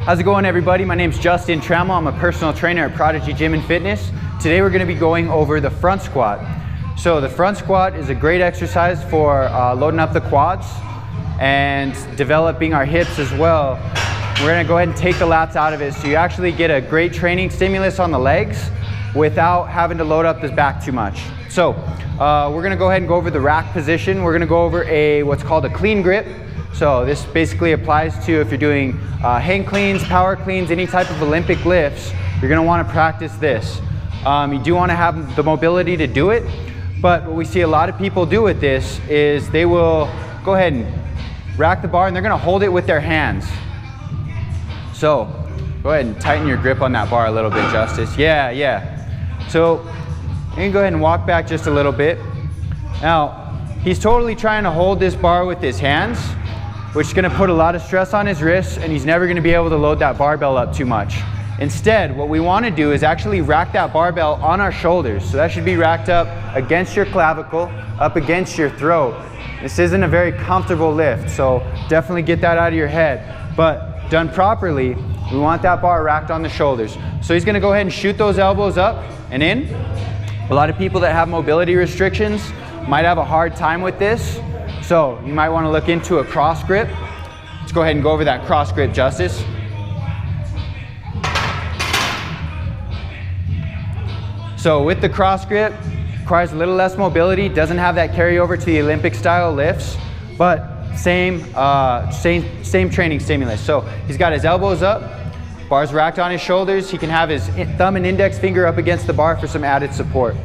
How's it going, everybody? My name's Justin Trammell. I'm a personal trainer at Prodigy Gym and Fitness. Today we're going to be going over the front squat. So the front squat is a great exercise for loading up the quads and developing our hips as well. We're going to go ahead and take the lats out of it so you actually get a great training stimulus on the legs without having to load up the back too much. So we're going to go ahead and go over the rack position. We're going to go over what's called a clean grip. So this basically applies to if you're doing hang cleans, power cleans, any type of Olympic lifts, you're going to want to practice this. You do want to have the mobility to do it, but what we see a lot of people do with this is they will go ahead and rack the bar and they're going to hold it with their hands. So go ahead and tighten your grip on that bar a little bit, Justice. Yeah. So you can go ahead and walk back just a little bit. Now, he's totally trying to hold this bar with his hands, which is going to put a lot of stress on his wrists, and he's never going to be able to load that barbell up too much. Instead, what we want to do is actually rack that barbell on our shoulders. So that should be racked up against your clavicle, up against your throat. This isn't a very comfortable lift, so definitely get that out of your head. But done properly, we want that bar racked on the shoulders. So he's going to go ahead and shoot those elbows up and in. A lot of people that have mobility restrictions might have a hard time with this. So you might want to look into a cross grip. Let's go ahead and go over that cross grip, Justice. So with the cross grip, requires a little less mobility, doesn't have that carryover to the Olympic style lifts, but same training stimulus. So he's got his elbows up, bars racked on his shoulders. He can have his thumb and index finger up against the bar for some added support.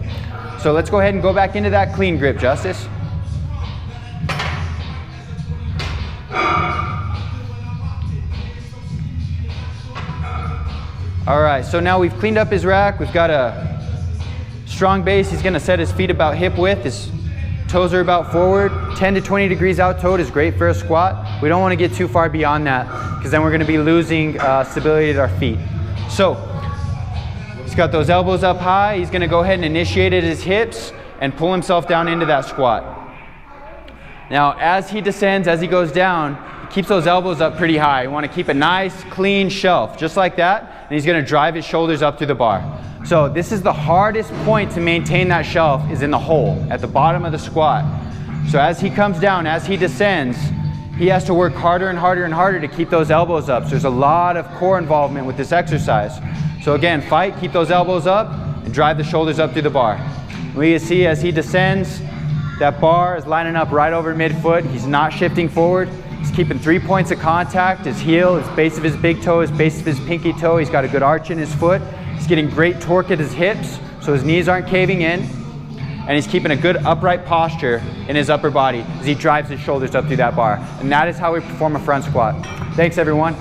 So let's go ahead and go back into that clean grip, Justice. All right, so now we've cleaned up his rack. We've got a strong base. He's going to set his feet about hip width. His toes are about forward. 10 to 20 degrees out-toed is great for a squat. We don't want to get too far beyond that because then we're going to be losing stability at our feet. So he's got those elbows up high. He's going to go ahead and initiate at his hips and pull himself down into that squat. Now, as he descends, as he goes down, keeps those elbows up pretty high. You want to keep a nice, clean shelf, just like that. And he's going to drive his shoulders up through the bar. So this is the hardest point to maintain that shelf, is in the hole, at the bottom of the squat. So as he comes down, as he descends, he has to work harder and harder and harder to keep those elbows up. So there's a lot of core involvement with this exercise. So again, fight, keep those elbows up, and drive the shoulders up through the bar. We can see as he descends, that bar is lining up right over midfoot. He's not shifting forward. He's keeping 3 points of contact, his heel, his base of his big toe, his base of his pinky toe. He's got a good arch in his foot. He's getting great torque at his hips, so his knees aren't caving in. And he's keeping a good upright posture in his upper body as he drives his shoulders up through that bar. And that is how we perform a front squat. Thanks, everyone.